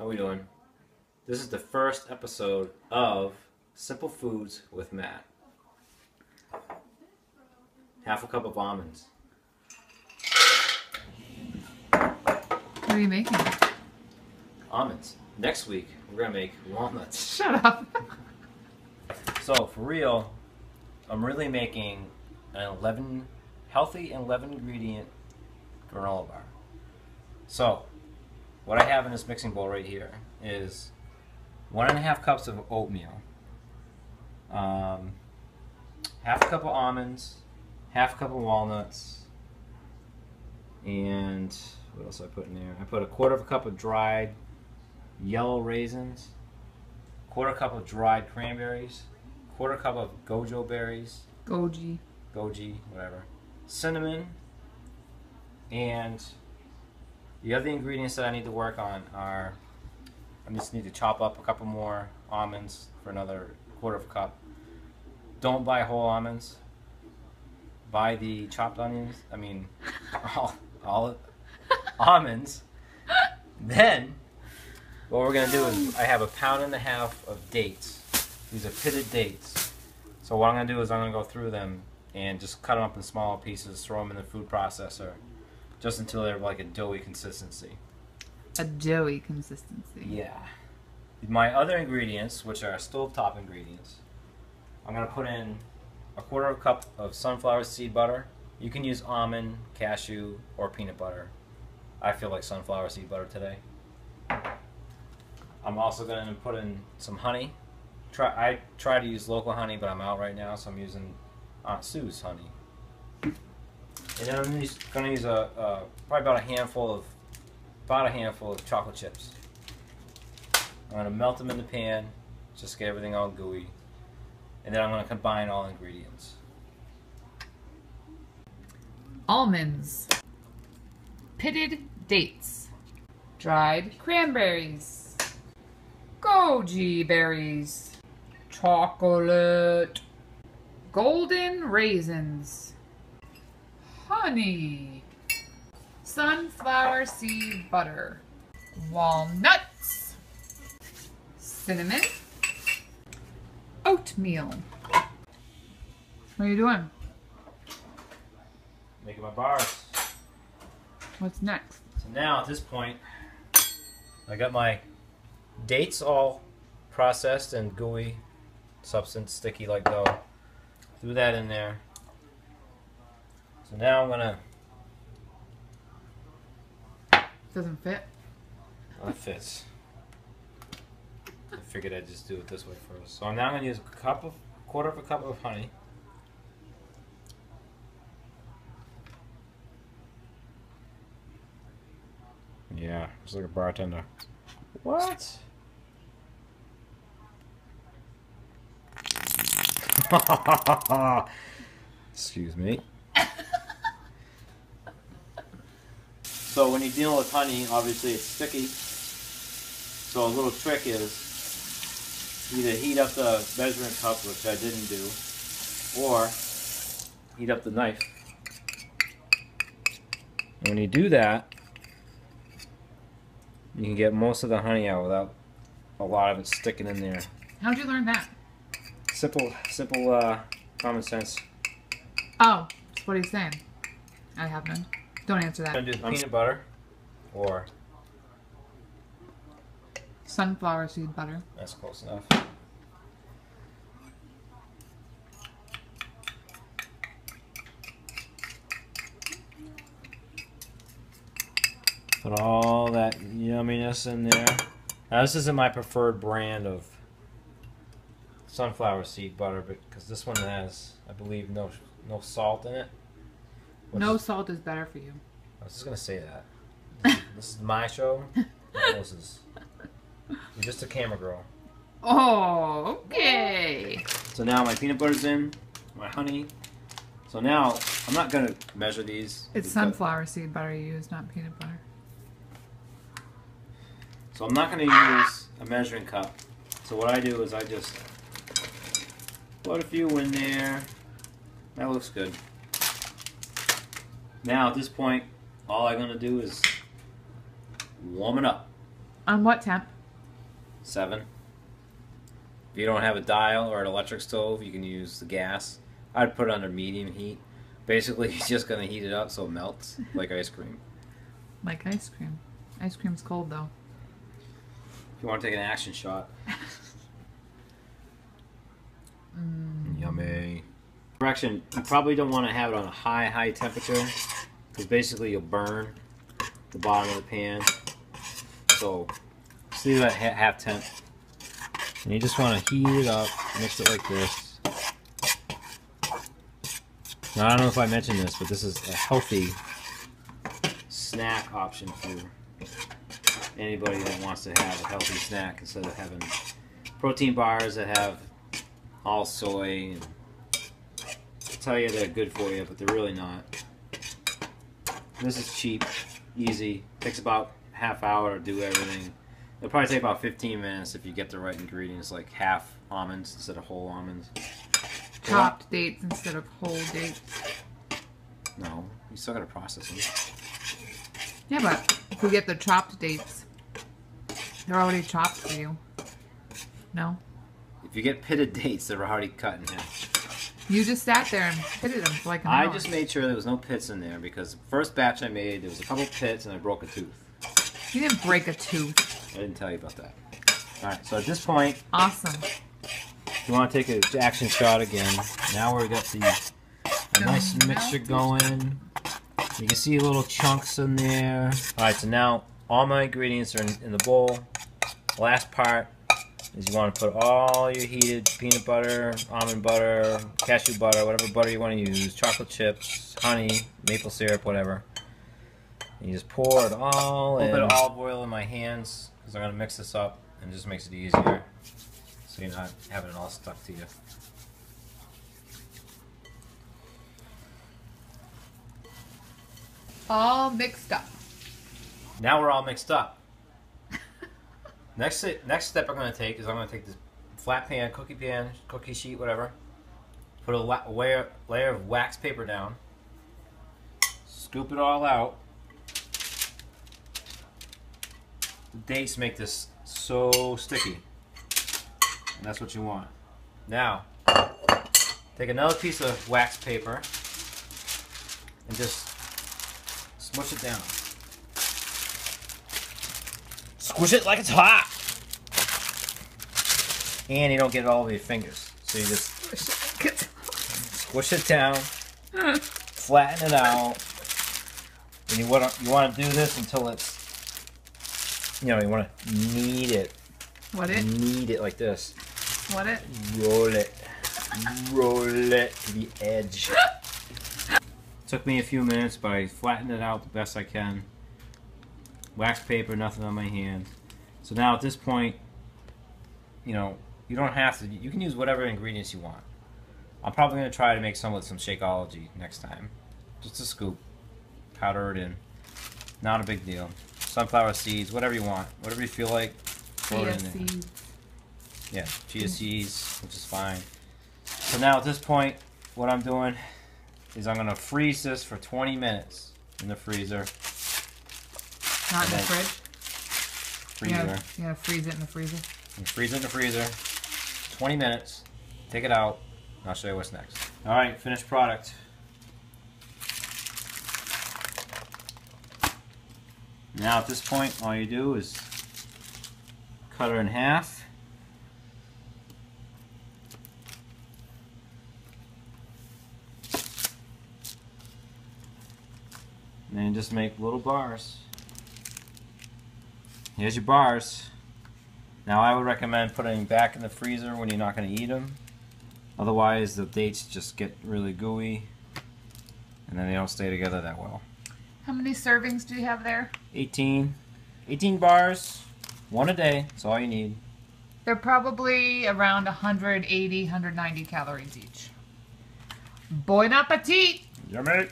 How we doing? This is the first episode of Simple Foods with Matt. Half a cup of almonds. What are you making? Almonds. Next week, we're going to make walnuts. Shut up. So, for real, I'm really making an healthy 11 ingredient granola bar. So, what I have in this mixing bowl right here is 1.5 cups of oatmeal, half a cup of almonds, half a cup of walnuts, and what else I put in there? I put 1/4 cup of dried yellow raisins, 1/4 cup of dried cranberries, 1/4 cup of goji berries, Goji, whatever, cinnamon, and the other ingredients that I need to work on are, I just need to chop up a couple more almonds for another 1/4 cup. Don't buy whole almonds. Buy the chopped onions. I mean, all almonds. Then, what we're going to do is, I have 1.5 pounds of dates. These are pitted dates. So what I'm going to do is I'm going to go through them and just cut them up in smaller pieces, throw them in the food processor, just until they're like a doughy consistency. a doughy consistency. Yeah. My other ingredients, which are stovetop ingredients, I'm going to put in 1/4 cup of sunflower seed butter. You can use almond, cashew, or peanut butter. I feel like sunflower seed butter today. I'm also going to put in some honey. I try to use local honey, but I'm out right now, so I'm using Aunt Sue's honey. And then I'm going to use probably about a handful of chocolate chips. I'm going to melt them in the pan, just get everything all gooey, and then I'm going to combine all ingredients. Almonds, pitted dates, dried cranberries, goji berries, chocolate, golden raisins, honey, sunflower seed butter, walnuts, cinnamon, oatmeal. What are you doing? Making my bars. What's next? So now at this point, I got my dates all processed and gooey substance, sticky like dough. Threw that in there. So now I'm gonna. Doesn't fit. Well, it fits. I figured I'd just do it this way first. So now I'm gonna use 1/4 cup of honey. Yeah, just like a bartender. What? Excuse me. So when you deal with honey, obviously it's sticky. So a little trick is either heat up the measuring cup, which I didn't do, or heat up the knife. And when you do that, you can get most of the honey out without a lot of it sticking in there. How'd you learn that? Simple, common sense. Oh, that's what he's saying. I have none. Don't answer I'm that. gonna do peanut butter, or Sunflower seed butter. that's close enough. Put all that yumminess in there. Now this isn't my preferred brand of sunflower seed butter, because this one has, I believe, no salt in it. No salt is better for you. I was just gonna say that. This is my show. Melissa's. You're just a camera girl. Oh, okay. So now my peanut butter's in, my honey. So now I'm not gonna measure these. It's sunflower seed butter you use, not peanut butter. So I'm not gonna use a measuring cup. So what I do is I just put a few in there. That looks good. Now at this point, all I'm gonna do is warm it up. On what temp? 7. If you don't have a dial or an electric stove, you can use the gas. I'd put it under medium heat. Basically, you're just going to heat it up so it melts, like ice cream. Like ice cream. Ice cream's cold, though. If you want to take an action shot. Yummy. Correction, you probably don't want to have it on a high temperature, because basically you'll burn the bottom of the pan. So, just leave it at half temp. And you just want to heat it up, mix it like this. Now, I don't know if I mentioned this, but this is a healthy snack option for anybody that wants to have a healthy snack instead of having protein bars that have all soy. And I tell you they're good for you, but they're really not. This is cheap, easy, takes about half hour to do everything. It'll probably take about 15 minutes if you get the right ingredients, like half almonds instead of whole almonds. Chopped dates instead of whole dates. No, you still gotta process them. Yeah, but if we get the chopped dates, they're already chopped for you. No? If you get pitted dates, they're already cut in half. You just sat there and pitted them for like an hour. I just made sure there was no pits in there because the first batch I made, there was a couple pits and I broke a tooth. You didn't break a tooth. I didn't tell you about that. Alright, so at this point, Awesome. you want to take an action shot again. Now we've got a nice mixture going. You can see little chunks in there. Alright, so now all my ingredients are in the bowl. Last part is you want to put all your heated peanut butter, almond butter, cashew butter, whatever butter you want to use, chocolate chips, honey, maple syrup, whatever. And you just pour it all in. A little bit of olive oil in my hands because I'm going to mix this up and it just makes it easier so you're not having it all stuck to you. All mixed up. Now we're all mixed up. Next step I'm going to take is I'm going to take this flat pan, cookie sheet, whatever. Put a layer of wax paper down. Scoop it all out. The dates make this so sticky. And that's what you want. Now, take another piece of wax paper and just smush it down. Squish it like it's hot. And you don't get it all over your fingers. So you just squish it down, flatten it out. And you want to do this until it's, you want to knead it. What it? Knead it like this. What it? Roll it. Roll it to the edge. Took me a few minutes, but I flattened it out the best I can. Wax paper, nothing on my hand. So now at this point, you don't have to. You can use whatever ingredients you want. I'm probably going to try to make some with some Shakeology next time. Just a scoop. Powder it in. Not a big deal. Sunflower seeds, whatever you want. Whatever you feel like, throw it in there. seeds. Yeah, chia seeds, which is fine. So now at this point, what I'm doing is I'm going to freeze this for 20 minutes in the freezer. Not in the fridge? Freezer. Yeah, freeze it in the freezer. And freeze it in the freezer. 20 minutes. Take it out. And I'll show you what's next. Alright, finished product. Now at this point, all you do is cut her in half. And then just make little bars. Here's your bars. Now I would recommend putting them back in the freezer when you're not going to eat them. Otherwise the dates just get really gooey and then they don't stay together that well. How many servings do you have there? 18 bars, one a day, that's all you need. They're probably around 180, 190 calories each. Bon appetit! Yummy!